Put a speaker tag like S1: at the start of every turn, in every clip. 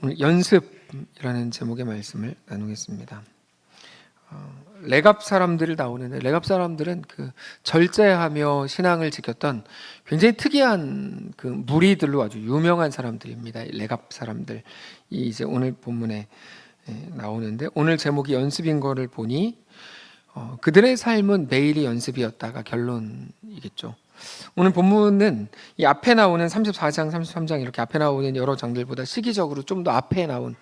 S1: 오늘 연습이라는 제목의 말씀을 나누겠습니다. 레갑 사람들을 나오는데, 레갑 사람들은 그 절제하며 신앙을 지켰던 굉장히 특이한 그 무리들로 아주 유명한 사람들입니다. 레갑 사람들이 이제 오늘 본문에 나오는데, 오늘 제목이 연습인 거를 보니 그들의 삶은 매일이 연습이었다가 결론이겠죠. 오늘 본문은 이 앞에 나오는 34장, 33장 이렇게 앞에 나오는 여러 장들보다 시기적으로 좀 더 앞에 나온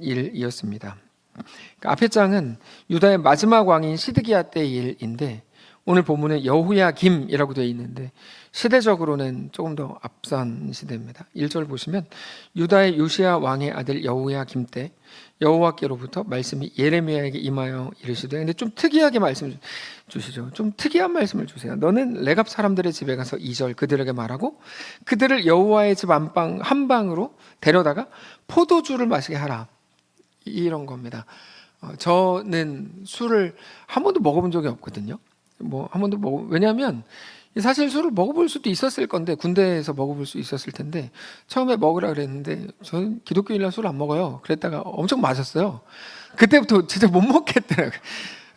S1: 일이었습니다. 그러니까 앞에 장은 유다의 마지막 왕인 시드기야 때의 일인데, 오늘 본문은 여호야김이라고 되어 있는데 시대적으로는 조금 더 앞선 시대입니다. 1절 보시면 유다의 요시야 왕의 아들 여호야김 때 여호와께로부터 말씀이 예레미야에게 임하여 이르시되, 근데 좀 특이하게 말씀 주시죠. 좀 특이한 말씀을 주세요. 너는 레갑 사람들의 집에 가서 2절 그들에게 말하고 그들을 여호와의 집 안방 한 방으로 데려다가 포도주를 마시게 하라. 이런 겁니다. 저는 술을 한 번도 먹어본 적이 없거든요. 왜냐하면 사실 술을 먹어볼 수도 있었을 건데, 군대에서 먹어볼 수 있었을 텐데 처음에 먹으라 그랬는데 저는 기독교인이라 술 안 먹어요. 그랬다가 엄청 마셨어요. 그때부터 진짜 못 먹겠더라고요.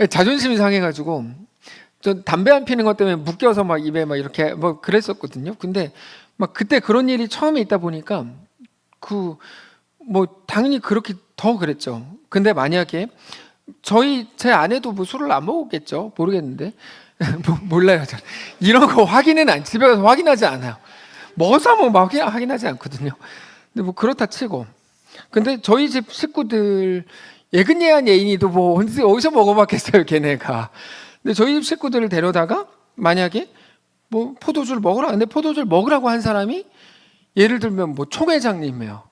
S1: 자존심이 상해가지고 저 담배 안 피는 것 때문에 묶여서 막 입에 막 이렇게 뭐 그랬었거든요. 근데 막 그때 그런 일이 처음에 있다 보니까 당연히 그렇게 더 그랬죠. 근데 만약에 제 아내도 뭐 술을 안 먹었겠죠. 모르겠는데 몰라요. 저는 이런 거 집에 가서 확인하지 않아요. 먹어서 막 확인하지 않거든요. 근데 뭐 그렇다 치고, 근데 저희 집 식구들 예근예한 예인이도 뭐 어디서 먹어봤겠어요, 걔네가. 근데 저희 집 식구들을 데려다가 만약에 뭐 포도주를 먹으라, 근데 포도주를 먹으라고 한 사람이 예를 들면 뭐 총회장님이에요,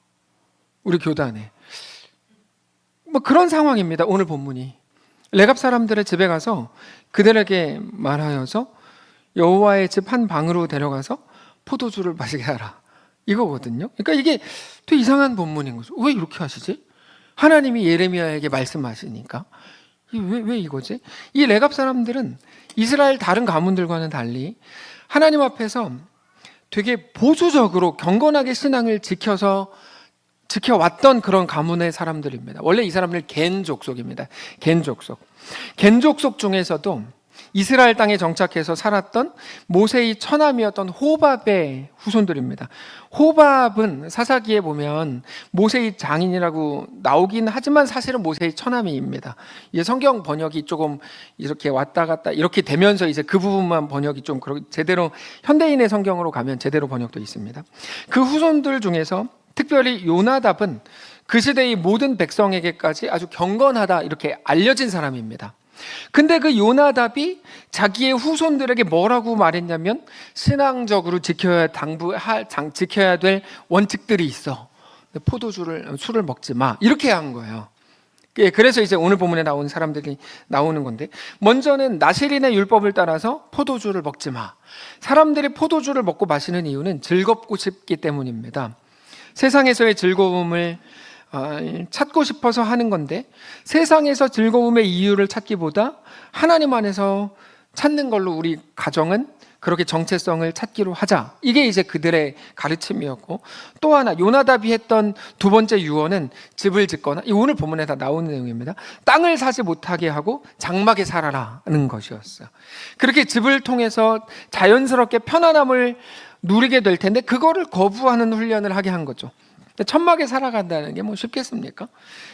S1: 우리 교단에. 뭐 그런 상황입니다. 오늘 본문이 레갑 사람들의 집에 가서 그들에게 말하여서 여호와의 집 한 방으로 데려가서 포도주를 마시게 하라, 이거거든요. 그러니까 이게 되게 이상한 본문인 거죠. 왜 이렇게 하시지? 하나님이 예레미야에게 말씀하시니까 왜 이거지? 이 레갑 사람들은 이스라엘 다른 가문들과는 달리 하나님 앞에서 되게 보수적으로 경건하게 신앙을 지켜왔던 그런 가문의 사람들입니다. 원래 이 사람들 겐 족속입니다. 겐 족속 중에서도 이스라엘 땅에 정착해서 살았던 모세의 처남이었던 호밥의 후손들입니다. 호밥은 사사기에 보면 모세의 장인이라고 나오긴 하지만 사실은 모세의 처남입니다. 이제 성경 번역이 조금 이렇게 왔다 갔다 이렇게 되면서 이제 그 부분만 번역이 좀 제대로 현대인의 성경으로 가면 제대로 번역도 있습니다. 그 후손들 중에서 특별히 요나답은 그 시대의 모든 백성에게까지 아주 경건하다 이렇게 알려진 사람입니다. 근데 그 요나답이 자기의 후손들에게 뭐라고 말했냐면, 신앙적으로 지켜야 될 원칙들이 있어. 술을 먹지 마, 이렇게 한 거예요. 그래서 이제 오늘 본문에 나온 사람들이 나오는 건데, 먼저는 나실인의 율법을 따라서 포도주를 먹지 마. 사람들이 포도주를 먹고 마시는 이유는 즐겁고 싶기 때문입니다. 세상에서의 즐거움을 찾고 싶어서 하는 건데, 세상에서 즐거움의 이유를 찾기보다 하나님 안에서 찾는 걸로 우리 가정은 그렇게 정체성을 찾기로 하자, 이게 이제 그들의 가르침이었고, 또 하나 요나답이 했던 두 번째 유언은 집을 짓거나, 이 오늘 본문에 다 나오는 내용입니다. 땅을 사지 못하게 하고 장막에 살아라는 것이었어요. 그렇게 집을 통해서 자연스럽게 편안함을 누리게 될 텐데 그거를 거부하는 훈련을 하게 한 거죠. 천막에 살아간다는 게 뭐 쉽겠습니까?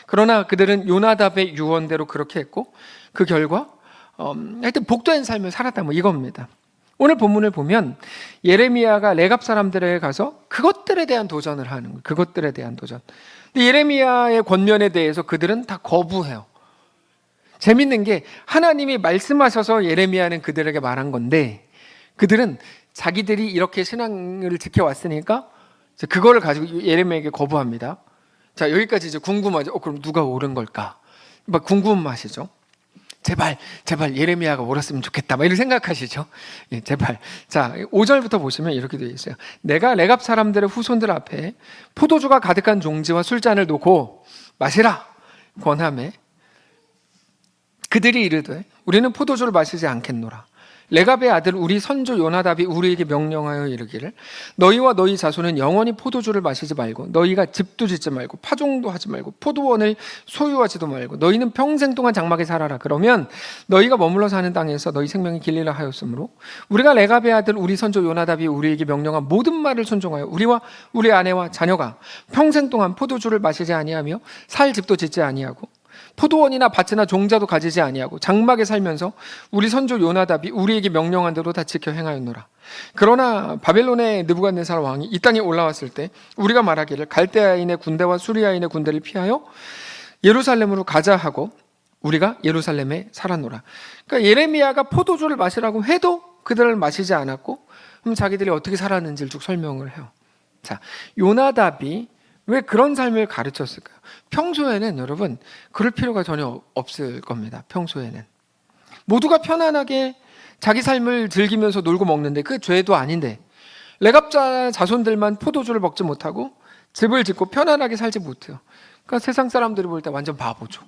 S1: 그러나 그들은 요나답의 유언대로 그렇게 했고, 그 결과 하여튼 복된 삶을 살았다, 뭐 이겁니다. 오늘 본문을 보면 예레미야가 레갑 사람들에게 가서 그것들에 대한 도전을 하는 거예요. 그것들에 대한 도전. 근데 예레미야의 권면에 대해서 그들은 다 거부해요. 재밌는 게 하나님이 말씀하셔서 예레미야는 그들에게 말한 건데, 그들은 자기들이 이렇게 신앙을 지켜왔으니까 그거를 가지고 예레미야에게 거부합니다. 자, 여기까지 이제 궁금하죠. 그럼 누가 옳은 걸까? 막 궁금하시죠? 제발 예레미야가 옳았으면 좋겠다, 막 이렇게 생각하시죠? 예, 제발. 자, 5절부터 보시면 이렇게 되어 있어요. 내가 레갑 사람들의 후손들 앞에 포도주가 가득한 종지와 술잔을 놓고 마시라 권하매 그들이 이르되 우리는 포도주를 마시지 않겠노라. 레갑의 아들 우리 선조 요나답이 우리에게 명령하여 이르기를 너희와 너희 자손은 영원히 포도주를 마시지 말고 너희가 집도 짓지 말고 파종도 하지 말고 포도원을 소유하지도 말고 너희는 평생 동안 장막에 살아라. 그러면 너희가 머물러 사는 땅에서 너희 생명이 길리라 하였으므로 우리가 레갑의 아들 우리 선조 요나답이 우리에게 명령한 모든 말을 순종하여 우리와 우리 아내와 자녀가 평생 동안 포도주를 마시지 아니하며 살 집도 짓지 아니하고 포도원이나 밭이나 종자도 가지지 아니하고 장막에 살면서 우리 선조 요나답이 우리에게 명령한 대로 다 지켜 행하였노라. 그러나 바벨론의 느부갓네살 왕이 이 땅에 올라왔을 때 우리가 말하기를 갈대아인의 군대와 수리아인의 군대를 피하여 예루살렘으로 가자 하고 우리가 예루살렘에 살았노라. 그러니까 예레미야가 포도주를 마시라고 해도 그들을 마시지 않았고 그럼 자기들이 어떻게 살았는지를 쭉 설명을 해요. 자, 요나답이 왜 그런 삶을 가르쳤을까요? 평소에는 여러분 그럴 필요가 전혀 없을 겁니다. 평소에는 모두가 편안하게 자기 삶을 즐기면서 놀고 먹는데 그 죄도 아닌데 레갑자 자손들만 포도주를 먹지 못하고 집을 짓고 편안하게 살지 못해요. 그러니까 세상 사람들이 볼 때 완전 바보죠.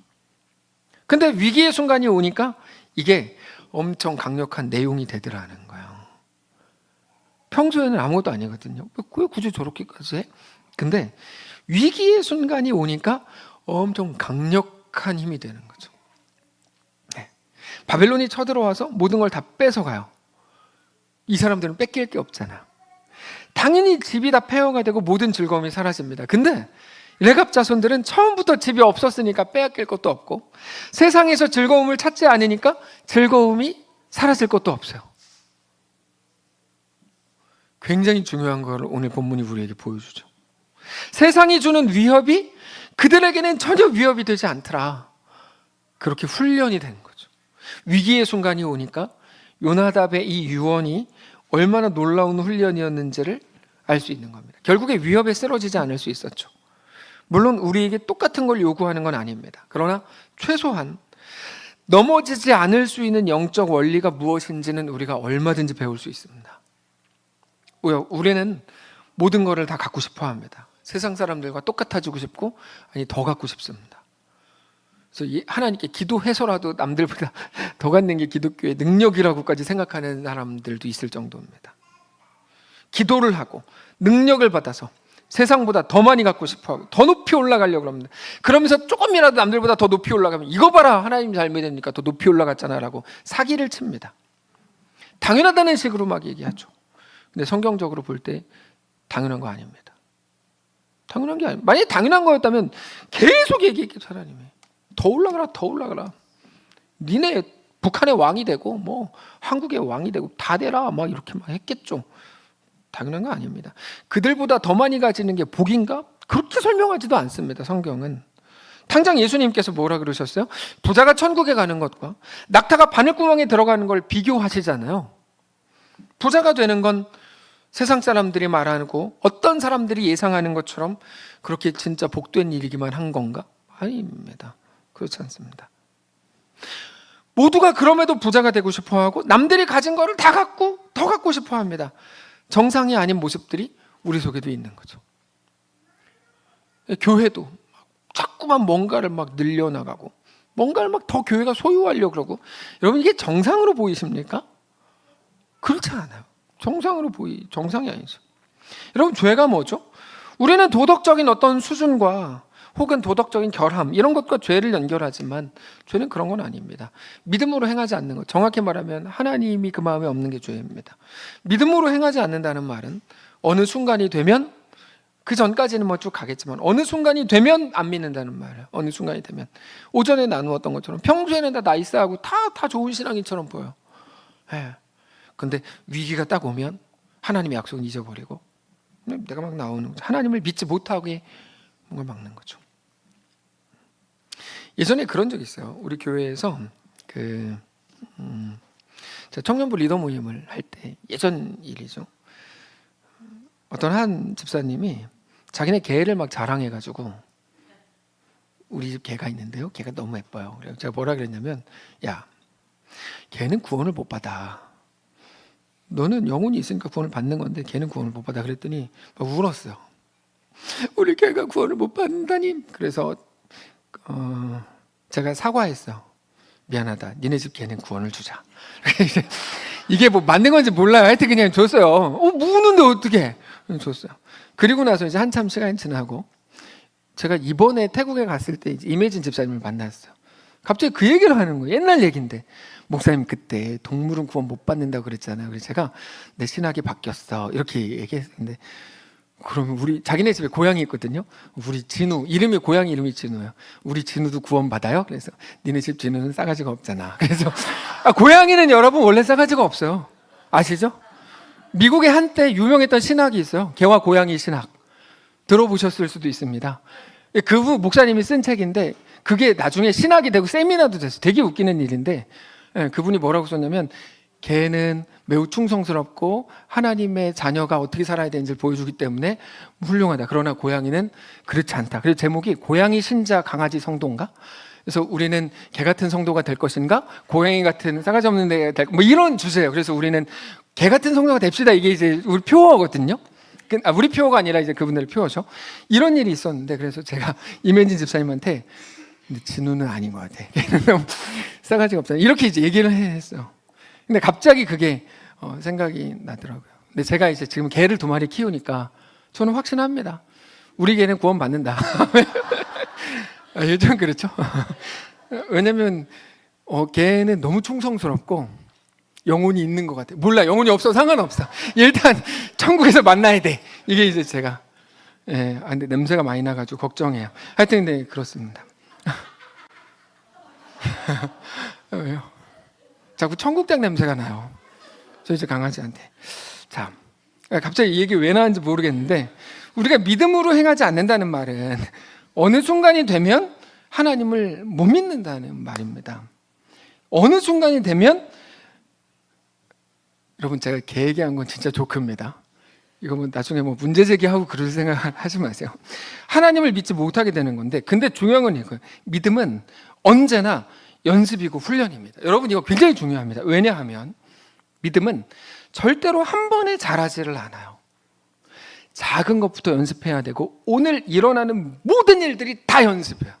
S1: 근데 위기의 순간이 오니까 이게 엄청 강력한 내용이 되더라는 거예요. 평소에는 아무것도 아니거든요. 왜 굳이 저렇게까지 해? 근데 위기의 순간이 오니까 엄청 강력한 힘이 되는 거죠. 네. 바벨론이 쳐들어와서 모든 걸 다 뺏어가요. 이 사람들은 뺏길 게 없잖아. 당연히 집이 다 폐허가 되고 모든 즐거움이 사라집니다. 근데 레갑 자손들은 처음부터 집이 없었으니까 빼앗길 것도 없고 세상에서 즐거움을 찾지 않으니까 즐거움이 사라질 것도 없어요. 굉장히 중요한 걸 오늘 본문이 우리에게 보여주죠. 세상이 주는 위협이 그들에게는 전혀 위협이 되지 않더라. 그렇게 훈련이 된 거죠. 위기의 순간이 오니까 요나답의 이 유언이 얼마나 놀라운 훈련이었는지를 알 수 있는 겁니다. 결국에 위협에 쓰러지지 않을 수 있었죠. 물론 우리에게 똑같은 걸 요구하는 건 아닙니다. 그러나 최소한 넘어지지 않을 수 있는 영적 원리가 무엇인지는 우리가 얼마든지 배울 수 있습니다. 우리는 모든 것을 다 갖고 싶어 합니다. 세상 사람들과 똑같아지고 싶고 아니 더 갖고 싶습니다. 그래서 하나님께 기도해서라도 남들보다 더 갖는 게 기독교의 능력이라고까지 생각하는 사람들도 있을 정도입니다. 기도를 하고 능력을 받아서 세상보다 더 많이 갖고 싶어하고 더 높이 올라가려고 합니다. 그러면서 조금이라도 남들보다 더 높이 올라가면 이거 봐라 하나님 잘 믿으니까 더 높이 올라갔잖아 라고 사기를 칩니다. 당연하다는 식으로 막 얘기하죠. 근데 성경적으로 볼 때 당연한 거 아닙니다. 당연한 게 아니에요. 만약에 당연한 거였다면 계속 얘기했겠죠. 하나님이 더 올라가라 더 올라가라. 니네 북한의 왕이 되고 뭐 한국의 왕이 되고 다 되라 막 이렇게 막 했겠죠. 당연한 거 아닙니다. 그들보다 더 많이 가지는 게 복인가? 그렇게 설명하지도 않습니다. 성경은. 당장 예수님께서 뭐라 그러셨어요? 부자가 천국에 가는 것과 낙타가 바늘구멍에 들어가는 걸 비교하시잖아요. 부자가 되는 건 세상 사람들이 말하고 어떤 사람들이 예상하는 것처럼 그렇게 진짜 복된 일이기만 한 건가? 아닙니다. 그렇지 않습니다. 모두가 그럼에도 부자가 되고 싶어하고 남들이 가진 거를 다 갖고 더 갖고 싶어합니다. 정상이 아닌 모습들이 우리 속에도 있는 거죠. 교회도 자꾸만 뭔가를 막 늘려나가고 뭔가를 막 더 교회가 소유하려고 그러고 여러분 이게 정상으로 보이십니까? 그렇지 않아요. 정상이 아니죠. 여러분 죄가 뭐죠? 우리는 도덕적인 어떤 수준과 혹은 도덕적인 결함 이런 것과 죄를 연결하지만 죄는 그런 건 아닙니다. 믿음으로 행하지 않는 것, 정확히 말하면 하나님이 그 마음에 없는 게 죄입니다. 믿음으로 행하지 않는다는 말은 어느 순간이 되면 그 전까지는 뭐 쭉 가겠지만 어느 순간이 되면 안 믿는다는 말이에요. 어느 순간이 되면 오전에 나누었던 것처럼 평소에는 다 나이스하고 다 좋은 신앙인처럼 보여요. 예. 근데 위기가 딱 오면 하나님의 약속은 잊어버리고 내가 막 나오는 거죠. 하나님을 믿지 못하게 뭔가 막는 거죠. 예전에 그런 적이 있어요. 우리 교회에서 청년부 리더 모임을 할 때 예전 일이죠. 어떤 한 집사님이 자기네 개를 막 자랑해가지고 우리 집 개가 있는데요. 개가 너무 예뻐요. 그래서 제가 뭐라 그랬냐면 야, 개는 구원을 못 받아. 너는 영혼이 있으니까 구원을 받는 건데 걔는 구원을 못 받아. 그랬더니 막 울었어요. 우리 개가 구원을 못 받는다니. 그래서 제가 사과했어요. 미안하다. 니네 집 개는 구원을 주자. 이게 뭐 맞는 건지 몰라요. 하여튼 그냥 줬어요. 무는데 어떻게? 줬어요. 그리고 나서 이제 한참 시간이 지나고 제가 이번에 태국에 갔을 때 이제 임혜진 집사님을 만났어요. 갑자기 그 얘기를 하는 거예요. 옛날 얘기인데 목사님 그때 동물은 구원 못 받는다고 그랬잖아요. 그래서 제가 내 신학이 바뀌었어 이렇게 얘기했는데 그러면 우리 자기네 집에 고양이 있거든요. 우리 진우 이름이 고양이 이름이 진우예요. 우리 진우도 구원 받아요? 그래서 니네 집 진우는 싸가지가 없잖아. 그래서 고양이는 여러분 원래 싸가지가 없어요. 아시죠? 미국에 한때 유명했던 신학이 있어요. 개와 고양이 신학. 들어보셨을 수도 있습니다. 그분 목사님이 쓴 책인데 그게 나중에 신학이 되고 세미나도 됐어요. 되게 웃기는 일인데 그분이 뭐라고 썼냐면 개는 매우 충성스럽고 하나님의 자녀가 어떻게 살아야 되는지를 보여주기 때문에 훌륭하다. 그러나 고양이는 그렇지 않다. 그래서 제목이 고양이 신자 강아지 성도인가? 그래서 우리는 개 같은 성도가 될 것인가? 고양이 같은 싸가지 없는 데가 될 뭐 이런 주제예요. 그래서 우리는 개 같은 성도가 됩시다. 이게 이제 우리 표어거든요. 우리 표어가 아니라 이제 그분들 표어죠. 이런 일이 있었는데 그래서 제가 임현진 집사님한테 근데 진우는 아닌 것 같아. 걔는 너무 싸가지가 없잖아. 이렇게 이제 얘기를 했어요. 근데 갑자기 그게 생각이 나더라고요. 근데 제가 이제 지금 개를 2마리 키우니까 저는 확신합니다. 우리 개는 구원 받는다. 요즘 그렇죠. 왜냐면 개는 너무 충성스럽고 영혼이 있는 것 같아요. 몰라 영혼이 없어 상관없어. 일단 천국에서 만나야 돼. 이게 이제 제가 근데 냄새가 많이 나가지고 걱정해요. 하여튼 네 그렇습니다. 왜요? 자꾸 청국장 냄새가 나요. 저희 집 강아지한테. 자, 갑자기 이 얘기 왜 나왔는지 모르겠는데 우리가 믿음으로 행하지 않는다는 말은 어느 순간이 되면 하나님을 못 믿는다는 말입니다. 어느 순간이 되면 여러분 제가 개 얘기한 건 진짜 조크입니다. 이거 뭐 나중에 뭐 문제 제기하고 그럴 생각 하지 마세요. 하나님을 믿지 못하게 되는 건데 근데 중요한 건 이거예요. 믿음은 언제나 연습이고 훈련입니다. 여러분 이거 굉장히 중요합니다. 왜냐하면 믿음은 절대로 한 번에 잘하지를 않아요. 작은 것부터 연습해야 되고 오늘 일어나는 모든 일들이 다 연습이에요.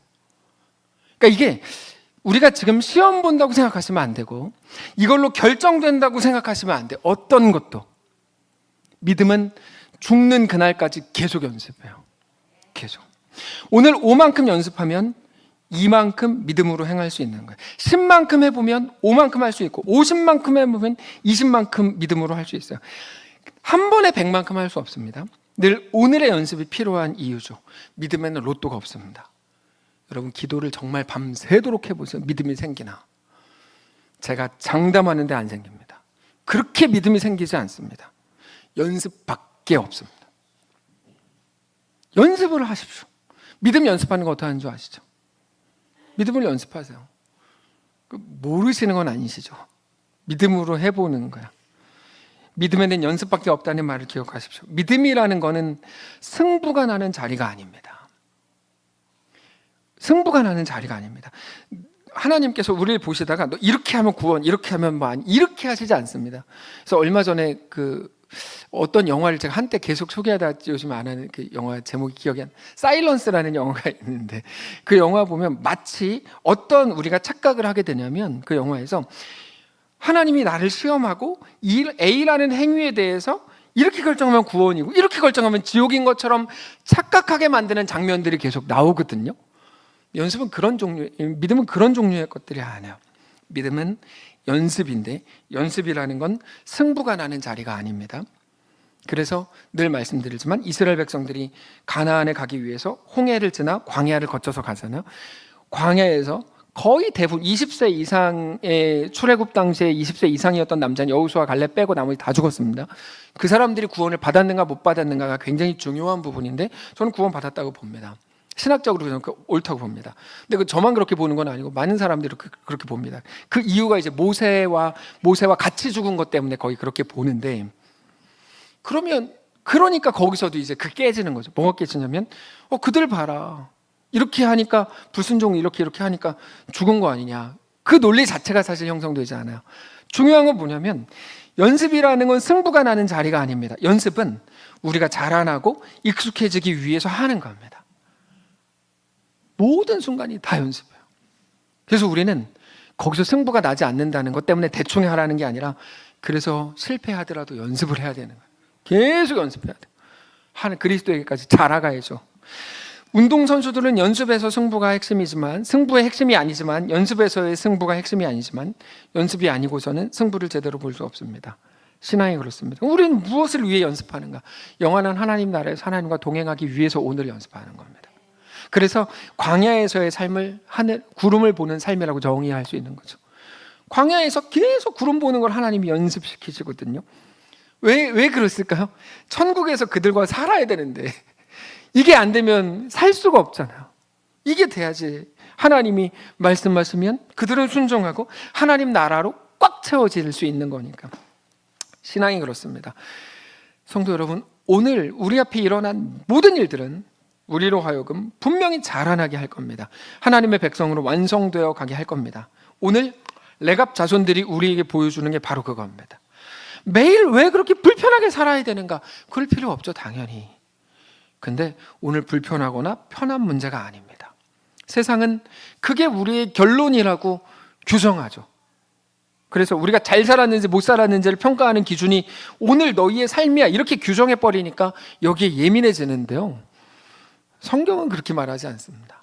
S1: 그러니까 이게 우리가 지금 시험 본다고 생각하시면 안 되고 이걸로 결정된다고 생각하시면 안 돼요. 어떤 것도. 믿음은 죽는 그날까지 계속 연습해요. 계속. 오늘 5만큼 연습하면 2만큼 믿음으로 행할 수 있는 거예요. 10만큼 해보면 5만큼 할 수 있고 50만큼 해보면 20만큼 믿음으로 할 수 있어요. 한 번에 100만큼 할 수 없습니다. 늘 오늘의 연습이 필요한 이유죠. 믿음에는 로또가 없습니다. 여러분 기도를 정말 밤새도록 해보세요. 믿음이 생기나. 제가 장담하는데 안 생깁니다. 그렇게 믿음이 생기지 않습니다. 연습밖에 없습니다. 연습을 하십시오. 믿음 연습하는 거 어떻게 하는 줄 아시죠? 믿음을 연습하세요. 모르시는 건 아니시죠? 믿음으로 해보는 거야. 믿음에는 연습밖에 없다는 말을 기억하십시오. 믿음이라는 거는 승부가 나는 자리가 아닙니다. 승부가 나는 자리가 아닙니다. 하나님께서 우리를 보시다가 너 이렇게 하면 구원, 이렇게 하면 뭐 아니, 이렇게 하시지 않습니다. 그래서 얼마 전에 어떤 영화를 제가 한때 계속 소개하다 요즘 안 하는 그 영화 제목이 기억이 안 나. 사일런스라는 영화가 있는데 그 영화 보면 마치 어떤 우리가 착각을 하게 되냐면 그 영화에서 하나님이 나를 시험하고 A라는 행위에 대해서 이렇게 결정하면 구원이고 이렇게 결정하면 지옥인 것처럼 착각하게 만드는 장면들이 계속 나오거든요. 연습은 그런 종류, 믿음은 그런 종류의 것들이 아니에요. 믿음은 연습인데 연습이라는 건 승부가 나는 자리가 아닙니다. 그래서 늘 말씀드리지만 이스라엘 백성들이 가나안에 가기 위해서 홍해를 지나 광야를 거쳐서 가잖아요. 광야에서 거의 대부분 20세 이상의 출애굽 당시에 20세 이상이었던 남자는 여호수아 갈렙 빼고 나머지 다 죽었습니다. 그 사람들이 구원을 받았는가 못 받았는가가 굉장히 중요한 부분인데 저는 구원 받았다고 봅니다. 신학적으로 저는 옳다고 봅니다. 근데 저만 그렇게 보는 건 아니고 많은 사람들이 그렇게 봅니다. 그 이유가 이제 모세와 같이 죽은 것 때문에 거의 그렇게 보는데 그러니까 거기서도 이제 깨지는 거죠. 뭐가 깨지냐면 그들 봐라. 이렇게 하니까 불순종 이렇게 하니까 죽은 거 아니냐. 그 논리 자체가 사실 형성되지 않아요. 중요한 건 뭐냐면 연습이라는 건 승부가 나는 자리가 아닙니다. 연습은 우리가 자라나고 익숙해지기 위해서 하는 겁니다. 모든 순간이 다 연습이에요. 그래서 우리는 거기서 승부가 나지 않는다는 것 때문에 대충 하라는 게 아니라 그래서 실패하더라도 연습을 해야 되는 거예요. 계속 연습해야 돼요. 한 그리스도에게까지 자라가야죠. 운동선수들은 연습에서 승부가 핵심이지만, 승부의 핵심이 아니지만, 연습에서의 승부가 핵심이 아니지만, 연습이 아니고서는 승부를 제대로 볼 수 없습니다. 신앙이 그렇습니다. 우리는 무엇을 위해 연습하는가? 영원한 하나님 나라에서 하나님과 동행하기 위해서 오늘 연습하는 겁니다. 그래서 광야에서의 삶을 구름을 보는 삶이라고 정의할 수 있는 거죠. 광야에서 계속 구름 보는 걸 하나님이 연습시키시거든요. 왜 그랬을까요? 천국에서 그들과 살아야 되는데 이게 안 되면 살 수가 없잖아요. 이게 돼야지 하나님이 말씀하시면 그들은 순종하고 하나님 나라로 꽉 채워질 수 있는 거니까. 신앙이 그렇습니다. 성도 여러분, 오늘 우리 앞에 일어난 모든 일들은 우리로 하여금 분명히 자라나게 할 겁니다. 하나님의 백성으로 완성되어 가게 할 겁니다. 오늘 레갑 자손들이 우리에게 보여주는 게 바로 그겁니다. 매일 왜 그렇게 불편하게 살아야 되는가? 그럴 필요 없죠, 당연히. 근데 오늘 불편하거나 편한 문제가 아닙니다. 세상은 그게 우리의 결론이라고 규정하죠. 그래서 우리가 잘 살았는지 못 살았는지를 평가하는 기준이 오늘 너희의 삶이야 이렇게 규정해버리니까 여기에 예민해지는데요, 성경은 그렇게 말하지 않습니다.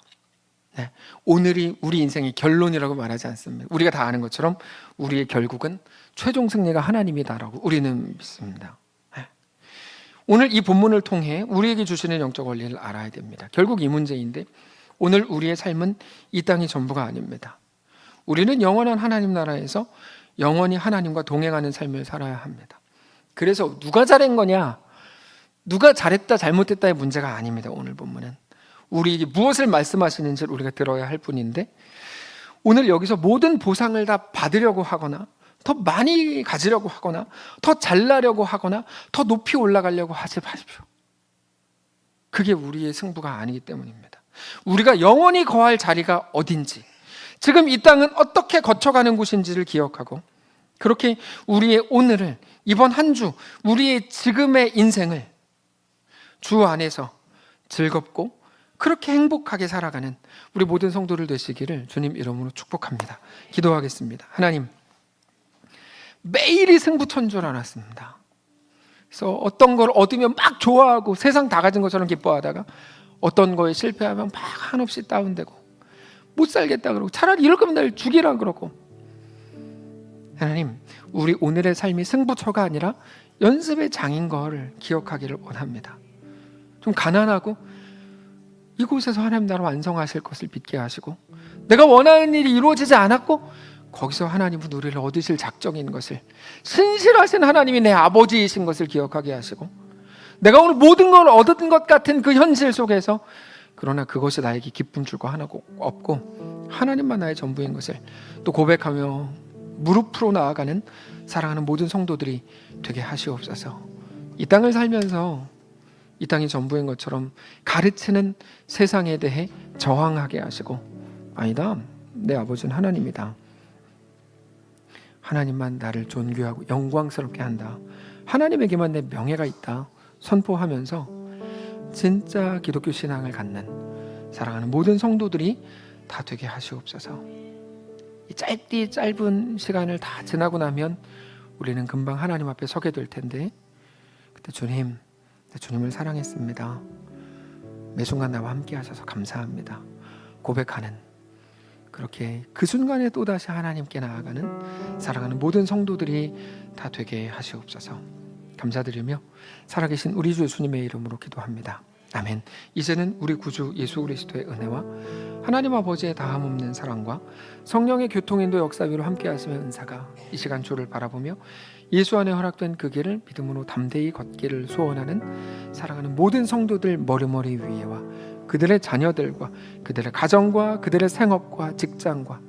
S1: 네, 오늘이 우리 인생의 결론이라고 말하지 않습니다. 우리가 다 아는 것처럼 우리의 결국은 최종 승리가 하나님이다라고 우리는 믿습니다. 네. 오늘 이 본문을 통해 우리에게 주시는 영적 원리를 알아야 됩니다. 결국 이 문제인데, 오늘 우리의 삶은 이 땅이 전부가 아닙니다. 우리는 영원한 하나님 나라에서 영원히 하나님과 동행하는 삶을 살아야 합니다. 그래서 누가 잘한 거냐, 누가 잘했다 잘못했다의 문제가 아닙니다. 오늘 본문은 우리에게 무엇을 말씀하시는지를 우리가 들어야 할 뿐인데, 오늘 여기서 모든 보상을 다 받으려고 하거나 더 많이 가지려고 하거나 더 잘나려고 하거나 더 높이 올라가려고 하지 마십시오. 그게 우리의 승부가 아니기 때문입니다. 우리가 영원히 거할 자리가 어딘지, 지금 이 땅은 어떻게 거쳐가는 곳인지를 기억하고, 그렇게 우리의 오늘을, 이번 한 주, 우리의 지금의 인생을 주 안에서 즐겁고 그렇게 행복하게 살아가는 우리 모든 성도들 되시기를 주님 이름으로 축복합니다. 기도하겠습니다. 하나님, 매일이 승부처인 줄 알았습니다. 그래서 어떤 걸 얻으면 막 좋아하고 세상 다 가진 것처럼 기뻐하다가 어떤 거에 실패하면 막 한없이 다운되고 못 살겠다 그러고 차라리 이럴 거면 날 죽이라 그러고. 하나님, 우리 오늘의 삶이 승부처가 아니라 연습의 장인 걸 기억하기를 원합니다. 좀 가난하고 이곳에서 하나님 나라 완성하실 것을 믿게 하시고, 내가 원하는 일이 이루어지지 않았고 거기서 하나님은 우리를 얻으실 작정인 것을, 신실하신 하나님이 내 아버지이신 것을 기억하게 하시고, 내가 오늘 모든 걸 얻은 것 같은 그 현실 속에서 그러나 그것이 나에게 기쁨 줄 거 하나도 없고 하나님만 나의 전부인 것을 또 고백하며 무릎으로 나아가는 사랑하는 모든 성도들이 되게 하시옵소서. 이 땅을 살면서 이 땅이 전부인 것처럼 가르치는 세상에 대해 저항하게 하시고, 아니다, 내 아버지는 하나님이다, 하나님만 나를 존귀하고 영광스럽게 한다, 하나님에게만 내 명예가 있다 선포하면서 진짜 기독교 신앙을 갖는 사랑하는 모든 성도들이 다 되게 하시옵소서. 이 짧은 시간을 다 지나고 나면 우리는 금방 하나님 앞에 서게 될 텐데, 그때 주님을 사랑했습니다, 매 순간 나와 함께 하셔서 감사합니다 고백하는, 그렇게 그 순간에 또다시 하나님께 나아가는 사랑하는 모든 성도들이 다 되게 하시옵소서. 감사드리며 살아계신 우리 주 예수님의 이름으로 기도합니다. 아멘. 이제는 우리 구주 예수 그리스도의 은혜와 하나님 아버지의 다함없는 사랑과 성령의 교통인도 역사 위로 함께 하시며 은사가 이 시간 주를 바라보며 예수 안에 허락된 그 길을 믿음으로 담대히 걷기를 소원하는 사랑하는 모든 성도들 머리머리 위에와 그들의 자녀들과 그들의 가정과 그들의 생업과 직장과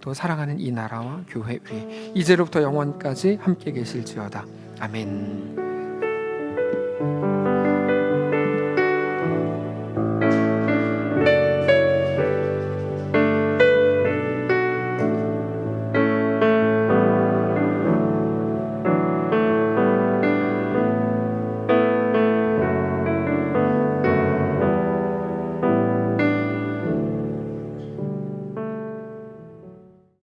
S1: 또 사랑하는 이 나라와 교회 위에 이제로부터 영원까지 함께 계실지어다. 아멘.